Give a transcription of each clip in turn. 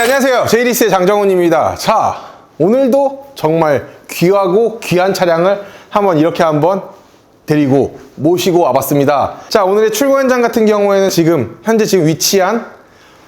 네, 안녕하세요. 제이리스의 장정훈입니다. 자, 오늘도 정말 귀하고 귀한 차량을 한번 데리고 모시고 와봤습니다. 자, 오늘의 출고 현장 같은 경우에는 현재 위치한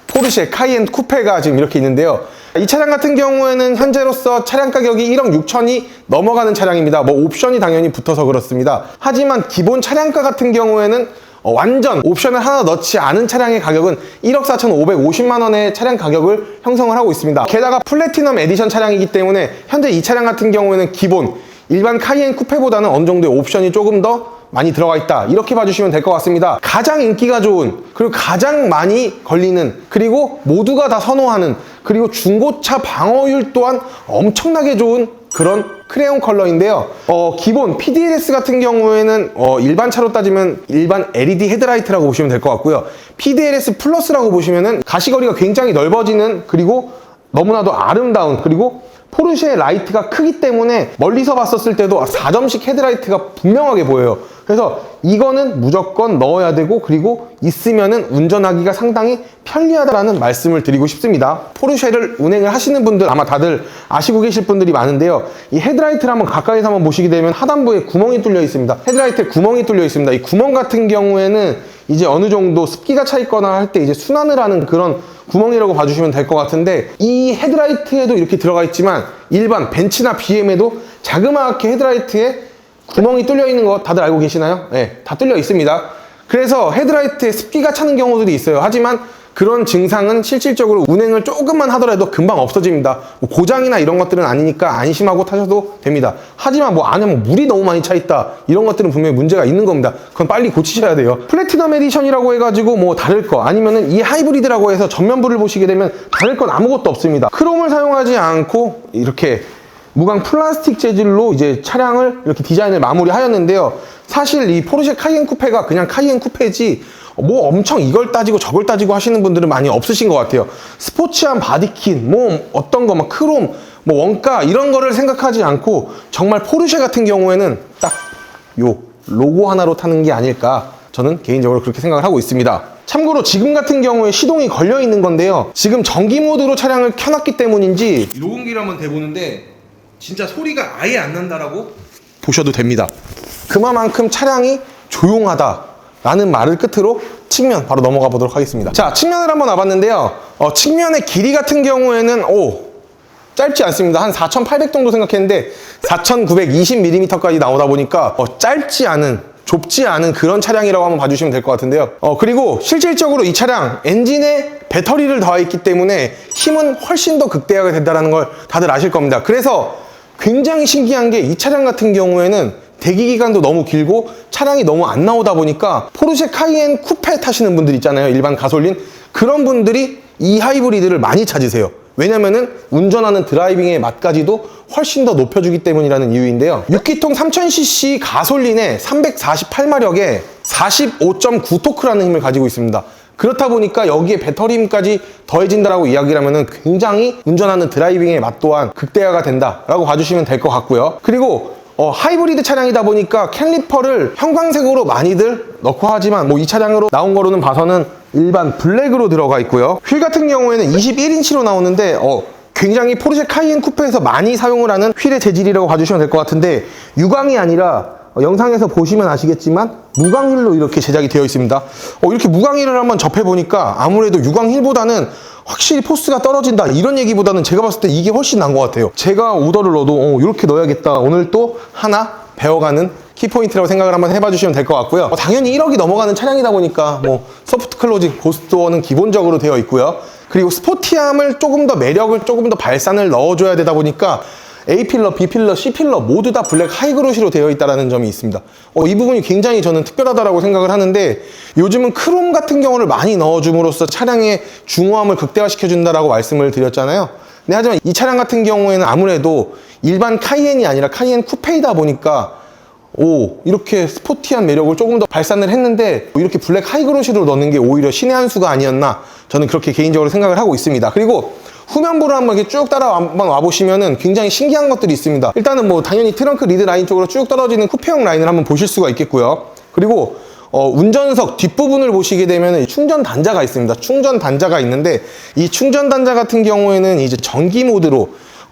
포르쉐 카이엔 쿠페가 지금 이렇게 있는데요. 이 차량 같은 경우에는 현재로서 차량 가격이 1억 6천이 넘어가는 차량입니다. 뭐 옵션이 당연히 붙어서 그렇습니다. 하지만 기본 차량가 같은 경우에는 완전 옵션을 하나 넣지 않은 차량의 가격은 1억 4,550만 원의 차량 가격을 형성을 하고 있습니다. 게다가 플래티넘 에디션 차량이기 때문에 현재 이 차량 같은 경우에는 기본 일반 카이엔 쿠페보다는 어느 정도의 옵션이 조금 더 많이 들어가 있다, 이렇게 봐주시면 될 것 같습니다. 가장 인기가 좋은, 그리고 가장 많이 걸리는, 그리고 모두가 다 선호하는, 그리고 중고차 방어율 또한 엄청나게 좋은 그런 크레용 컬러인데요. 기본 PDLS 같은 경우에는 일반 차로 따지면 일반 LED 헤드라이트라고 보시면 될 것 같고요. PDLS 플러스라고 보시면은 가시거리가 굉장히 넓어지는, 그리고 너무나도 아름다운, 그리고 포르쉐의 라이트가 크기 때문에 멀리서 봤었을 때도 4점식 헤드라이트가 분명하게 보여요. 그래서 이거는 무조건 넣어야 되고, 그리고 있으면은 운전하기가 상당히 편리하다라는 말씀을 드리고 싶습니다. 포르쉐를 운행을 하시는 분들 아마 다들 아시고 계실 분들이 많은데요. 이 헤드라이트를 한번 가까이서 한번 보시게 되면 하단부에 구멍이 뚫려 있습니다. 헤드라이트에 구멍이 뚫려 있습니다. 이 구멍 같은 경우에는 이제 어느 정도 습기가 차 있거나 할 때 이제 순환을 하는 그런 구멍이라고 봐주시면 될 것 같은데, 이 헤드라이트에도 이렇게 들어가 있지만 일반 벤츠나 BM에도 자그마하게 헤드라이트에 구멍이 뚫려 있는 거 다들 알고 계시나요? 네, 다 뚫려 있습니다. 그래서 헤드라이트에 습기가 차는 경우들이 있어요. 하지만 그런 증상은 실질적으로 운행을 조금만 하더라도 금방 없어집니다. 뭐 고장이나 이런 것들은 아니니까 안심하고 타셔도 됩니다. 하지만 안에 물이 너무 많이 차 있다, 이런 것들은 분명히 문제가 있는 겁니다. 그건 빨리 고치셔야 돼요. 플래티넘 에디션이라고 해가지고 다를 거, 아니면은 이 하이브리드라고 해서 전면부를 보시게 되면 다를 건 아무것도 없습니다. 크롬을 사용하지 않고 이렇게 무광 플라스틱 재질로 이제 차량을 이렇게 디자인을 마무리하였는데요. 사실 이 포르쉐 카이엔 쿠페가 그냥 카이엔 쿠페지 엄청 이걸 따지고 저걸 따지고 하시는 분들은 많이 없으신 것 같아요. 스포츠한 바디킷, 어떤 거 크롬, 원가 이런 거를 생각하지 않고 정말 포르쉐 같은 경우에는 딱 요 로고 하나로 타는 게 아닐까, 저는 개인적으로 그렇게 생각을 하고 있습니다. 참고로 지금 같은 경우에 시동이 걸려 있는 건데요. 지금 전기 모드로 차량을 켜놨기 때문인지 로공기를 한번 대보는데 진짜 소리가 아예 안 난다라고 보셔도 됩니다. 그만큼 차량이 조용하다라는 말을 끝으로 측면 바로 넘어가 보도록 하겠습니다. 자, 측면을 한번 와봤는데요. 측면의 길이 같은 경우에는 짧지 않습니다. 한 4,800 정도 생각했는데 4,920mm까지 나오다 보니까 짧지 않은, 좁지 않은 그런 차량이라고 한번 봐주시면 될 것 같은데요. 그리고 실질적으로 이 차량 엔진에 배터리를 더했기 때문에 힘은 훨씬 더 극대화가 된다는 걸 다들 아실 겁니다. 그래서 굉장히 신기한 게 이 차량 같은 경우에는 대기 기간도 너무 길고 차량이 너무 안 나오다 보니까 포르쉐 카이엔 쿠페 타시는 분들 있잖아요. 일반 가솔린. 그런 분들이 이 하이브리드를 많이 찾으세요. 왜냐면은 운전하는 드라이빙의 맛까지도 훨씬 더 높여주기 때문이라는 이유인데요. 6기통 3000cc 가솔린에 348마력에 45.9토크라는 힘을 가지고 있습니다. 그렇다 보니까 여기에 배터리 힘까지 더해진다라고 이야기를 하면은 굉장히 운전하는 드라이빙의 맛 또한 극대화가 된다라고 봐주시면 될 것 같고요. 그리고 하이브리드 차량이다 보니까 캘리퍼를 형광색으로 많이들 넣고 하지만 이 차량으로 나온 거로는 봐서는 일반 블랙으로 들어가 있고요. 휠 같은 경우에는 21인치로 나오는데 굉장히 포르쉐 카이엔 쿠페에서 많이 사용을 하는 휠의 재질이라고 봐주시면 될 것 같은데, 유광이 아니라 영상에서 보시면 아시겠지만 무광휠로 이렇게 제작이 되어 있습니다. 이렇게 무광휠을 한번 접해보니까 아무래도 유광휠보다는 확실히 포스가 떨어진다, 이런 얘기보다는 제가 봤을 때 이게 훨씬 나은 것 같아요. 제가 오더를 넣어도 이렇게 넣어야겠다, 오늘 또 하나 배워가는 키포인트라고 생각을 한번 해봐 주시면 될 것 같고요. 당연히 1억이 넘어가는 차량이다 보니까 소프트 클로징, 고스트도어는 기본적으로 되어 있고요. 그리고 스포티함을 조금 더, 매력을 조금 더 발산을 넣어줘야 되다 보니까 A필러, B필러, C필러 모두 다 블랙 하이그로시로 되어 있다는 점이 있습니다. 이 부분이 굉장히 저는 특별하다고 생각을 하는데, 요즘은 크롬 같은 경우를 많이 넣어줌으로써 차량의 중후함을 극대화시켜준다라고 말씀을 드렸잖아요. 근데 하지만 이 차량 같은 경우에는 아무래도 일반 카이엔이 아니라 카이엔 쿠페이다 보니까 이렇게 스포티한 매력을 조금 더 발산을 했는데, 이렇게 블랙 하이그로시로 넣는 게 오히려 신의 한 수가 아니었나, 저는 그렇게 개인적으로 생각을 하고 있습니다. 그리고 후면부를 한번 이렇게 쭉 따라 한번 와보시면은 굉장히 신기한 것들이 있습니다. 일단은 당연히 트렁크 리드 라인 쪽으로 쭉 떨어지는 쿠페형 라인을 한번 보실 수가 있겠고요. 그리고 운전석 뒷부분을 보시게 되면 충전 단자가 있습니다. 충전 단자가 있는데 이 충전 단자 같은 경우에는 이제 전기 모드로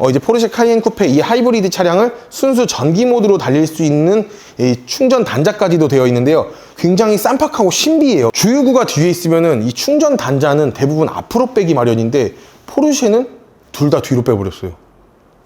이제 포르쉐 카이엔 쿠페 이 하이브리드 차량을 순수 전기 모드로 달릴 수 있는 이 충전 단자까지도 되어 있는데요. 굉장히 쌈박하고 신비해요. 주유구가 뒤에 있으면은 이 충전 단자는 대부분 앞으로 빼기 마련인데 포르쉐는 둘 다 뒤로 빼버렸어요.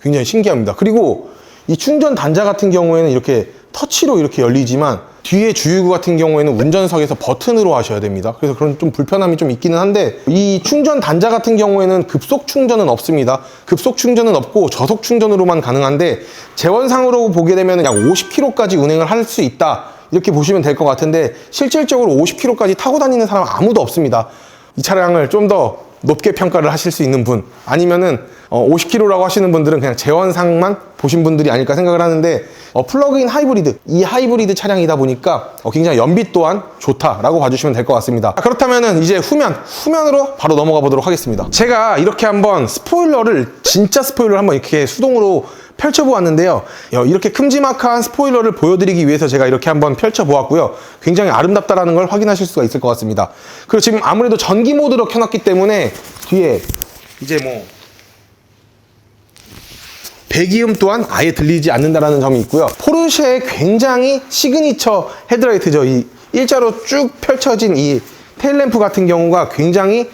굉장히 신기합니다. 그리고 이 충전 단자 같은 경우에는 이렇게 터치로 이렇게 열리지만 뒤에 주유구 같은 경우에는 운전석에서 버튼으로 하셔야 됩니다. 그래서 그런 좀 불편함이 좀 있기는 한데 이 충전 단자 같은 경우에는 급속 충전은 없습니다. 급속 충전은 없고 저속 충전으로만 가능한데 재원상으로 보게 되면 약 50km까지 운행을 할 수 있다. 이렇게 보시면 될 것 같은데 실질적으로 50km까지 타고 다니는 사람 아무도 없습니다. 이 차량을 좀 더 높게 평가를 하실 수 있는 분 아니면은 50km라고 하시는 분들은 그냥 재원상만 보신 분들이 아닐까 생각을 하는데 플러그인 하이브리드 이 하이브리드 차량이다 보니까 굉장히 연비 또한 좋다라고 봐주시면 될 것 같습니다. 그렇다면은 이제 후면으로 바로 넘어가 보도록 하겠습니다. 제가 이렇게 한번 진짜 스포일러를 한번 이렇게 수동으로 펼쳐보았는데요. 이렇게 큼지막한 스포일러를 보여드리기 위해서 제가 이렇게 한번 펼쳐보았고요. 굉장히 아름답다라는 걸 확인하실 수가 있을 것 같습니다. 그리고 지금 아무래도 전기 모드로 켜놨기 때문에 뒤에 이제 배기음 또한 아예 들리지 않는다는 점이 있고요. 포르쉐의 굉장히 시그니처 헤드라이트죠. 이 일자로 쭉 펼쳐진 이 테일램프 같은 경우가 굉장히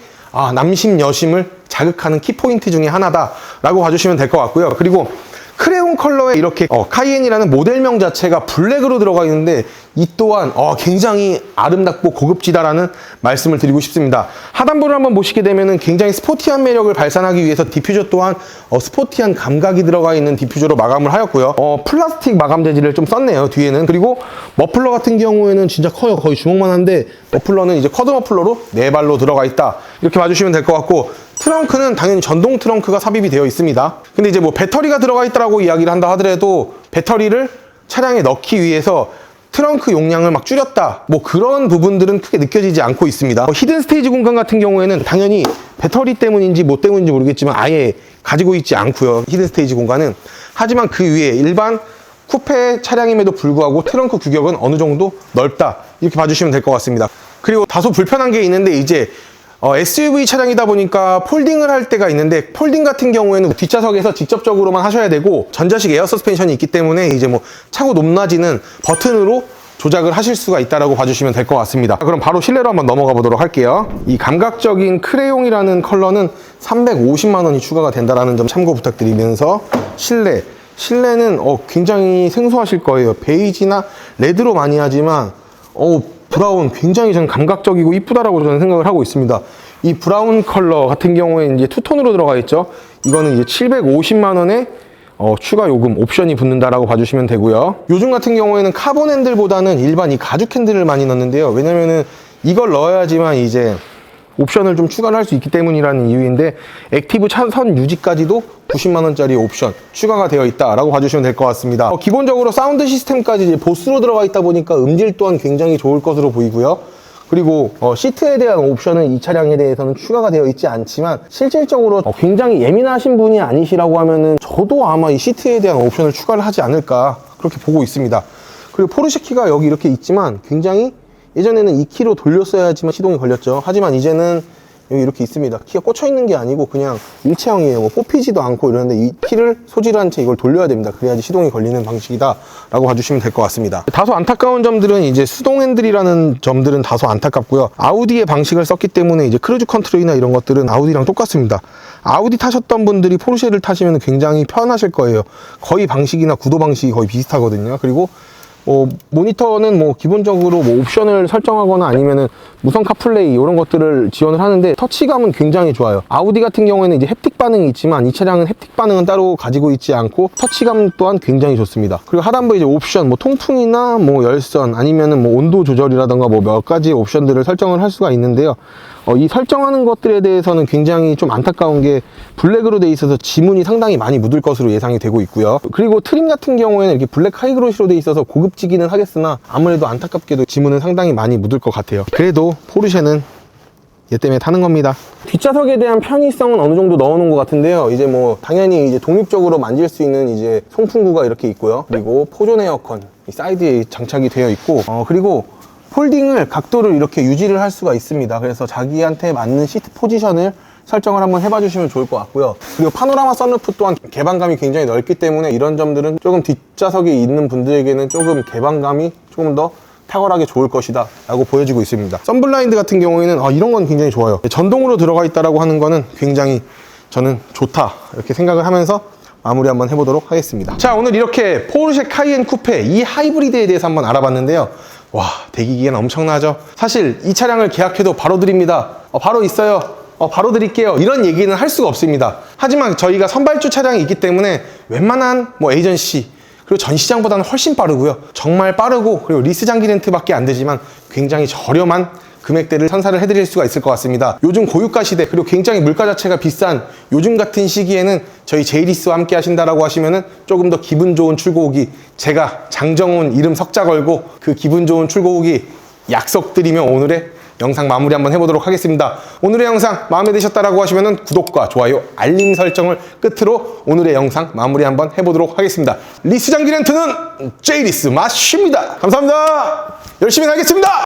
남심 여심을 자극하는 키포인트 중에 하나다라고 봐주시면 될 것 같고요. 그리고 크레용 컬러에 이렇게 카이엔이라는 모델명 자체가 블랙으로 들어가 있는데 이 또한 굉장히 아름답고 고급지다라는 말씀을 드리고 싶습니다. 하단부를 한번 보시게 되면 굉장히 스포티한 매력을 발산하기 위해서 디퓨저 또한 스포티한 감각이 들어가 있는 디퓨저로 마감을 하였고요. 플라스틱 마감 재질을 좀 썼네요, 뒤에는. 그리고 머플러 같은 경우에는 진짜 커요. 거의 주먹만 한데 머플러는 이제 쿼드 머플러로 4발로 들어가 있다. 이렇게 봐주시면 될 것 같고 트렁크는 당연히 전동 트렁크가 삽입이 되어 있습니다. 근데 이제 배터리가 들어가 있다라고 이야기를 한다 하더라도 배터리를 차량에 넣기 위해서 트렁크 용량을 막 줄였다 그런 부분들은 크게 느껴지지 않고 있습니다. 히든 스테이지 공간 같은 경우에는 당연히 배터리 때문인지 뭐 때문인지 모르겠지만 아예 가지고 있지 않고요, 히든 스테이지 공간은. 하지만 그 위에 일반 쿠페 차량임에도 불구하고 트렁크 규격은 어느 정도 넓다, 이렇게 봐주시면 될 것 같습니다. 그리고 다소 불편한 게 있는데 이제 SUV 차량이다 보니까 폴딩을 할 때가 있는데 폴딩 같은 경우에는 뒷좌석에서 직접적으로만 하셔야 되고 전자식 에어 서스펜션이 있기 때문에 이제 차고 높낮이는 버튼으로 조작을 하실 수가 있다라고 봐주시면 될 것 같습니다. 그럼 바로 실내로 한번 넘어가 보도록 할게요. 이 감각적인 크레용이라는 컬러는 350만 원이 추가가 된다는 점 참고 부탁드리면서 실내는 굉장히 생소하실 거예요. 베이지나 레드로 많이 하지만 브라운 굉장히 저는 감각적이고 이쁘다라고 저는 생각을 하고 있습니다. 이 브라운 컬러 같은 경우에 이제 투톤으로 들어가 있죠. 이거는 이제 750만 원에 추가 요금 옵션이 붙는다라고 봐주시면 되고요. 요즘 같은 경우에는 카본 핸들보다는 일반 이 가죽 핸들을 많이 넣는데요. 왜냐면은 이걸 넣어야지만 이제 옵션을 좀 추가를 할 수 있기 때문이라는 이유인데 액티브 차선 유지까지도 90만 원짜리 옵션 추가가 되어 있다라고 봐주시면 될 것 같습니다. 기본적으로 사운드 시스템까지 이제 보스로 들어가 있다 보니까 음질 또한 굉장히 좋을 것으로 보이고요. 그리고 시트에 대한 옵션은 이 차량에 대해서는 추가가 되어 있지 않지만 실질적으로 굉장히 예민하신 분이 아니시라고 하면은 저도 아마 이 시트에 대한 옵션을 추가를 하지 않을까 그렇게 보고 있습니다. 그리고 포르쉐 키가 여기 이렇게 있지만 굉장히 예전에는 2키로 돌렸어야지만 시동이 걸렸죠. 하지만 이제는 여기 이렇게 있습니다. 키가 꽂혀 있는 게 아니고 그냥 일체형이에요. 뽑히지도 않고 이러는데 이 키를 소지를 한 채 이걸 돌려야 됩니다. 그래야지 시동이 걸리는 방식이다 라고 봐주시면 될 것 같습니다. 다소 안타까운 점들은 이제 수동 핸들이라는 점들은 다소 안타깝고요. 아우디의 방식을 썼기 때문에 이제 크루즈 컨트롤이나 이런 것들은 아우디랑 똑같습니다. 아우디 타셨던 분들이 포르쉐를 타시면 굉장히 편하실 거예요. 거의 방식이나 구도 방식이 거의 비슷하거든요. 그리고 모니터는 기본적으로 옵션을 설정하거나 아니면은 무선 카플레이 이런 것들을 지원을 하는데 터치감은 굉장히 좋아요. 아우디 같은 경우에는 이제 햅틱 반응이 있지만 이 차량은 햅틱 반응은 따로 가지고 있지 않고 터치감 또한 굉장히 좋습니다. 그리고 하단부에 이제 옵션 통풍이나 열선 아니면은 온도 조절이라던가 몇 가지 옵션들을 설정을 할 수가 있는데요. 이 설정하는 것들에 대해서는 굉장히 좀 안타까운 게 블랙으로 돼 있어서 지문이 상당히 많이 묻을 것으로 예상이 되고 있고요. 그리고 트림 같은 경우에는 이렇게 블랙 하이그로시로 돼 있어서 고급지기는 하겠으나 아무래도 안타깝게도 지문은 상당히 많이 묻을 것 같아요. 그래도 포르쉐는 얘 때문에 타는 겁니다. 뒷좌석에 대한 편의성은 어느 정도 넣어놓은 것 같은데요. 이제 당연히 이제 독립적으로 만질 수 있는 이제 송풍구가 이렇게 있고요. 그리고 포존 에어컨 이 사이드에 장착이 되어 있고 그리고 폴딩을 각도를 이렇게 유지를 할 수가 있습니다. 그래서 자기한테 맞는 시트 포지션을 설정을 한번 해봐 주시면 좋을 것 같고요. 그리고 파노라마 선루프 또한 개방감이 굉장히 넓기 때문에 이런 점들은 조금 뒷좌석에 있는 분들에게는 조금 개방감이 조금 더 탁월하게 좋을 것이다 라고 보여지고 있습니다. 썬블라인드 같은 경우에는 이런 건 굉장히 좋아요. 전동으로 들어가 있다라고 하는 거는 굉장히 저는 좋다 이렇게 생각을 하면서 마무리 한번 해보도록 하겠습니다. 자, 오늘 이렇게 포르쉐 카이엔 쿠페 이 하이브리드에 대해서 한번 알아봤는데요. 와, 대기기간 엄청나죠? 사실 이 차량을 계약해도 바로 드립니다. 바로 있어요. 바로 드릴게요. 이런 얘기는 할 수가 없습니다. 하지만 저희가 선발주 차량이 있기 때문에 웬만한 에이전시 그리고 전 시장보다는 훨씬 빠르고요. 정말 빠르고 그리고 리스 장기 렌트밖에 안 되지만 굉장히 저렴한 금액대를 선사를 해드릴 수가 있을 것 같습니다. 요즘 고유가 시대 그리고 굉장히 물가 자체가 비싼 요즘 같은 시기에는 저희 제이리스와 함께 하신다라고 하시면은 조금 더 기분 좋은 출고 후기 제가 장정훈 이름 석자 걸고 그 기분 좋은 출고 후기 약속드리며 오늘의 영상 마무리 한번 해보도록 하겠습니다. 오늘의 영상 마음에 드셨다라고 하시면은 구독과 좋아요, 알림 설정을 끝으로 오늘의 영상 마무리 한번 해보도록 하겠습니다. 리스 장기 렌트는 제이리스 맛입니다. 감사합니다. 열심히 하겠습니다.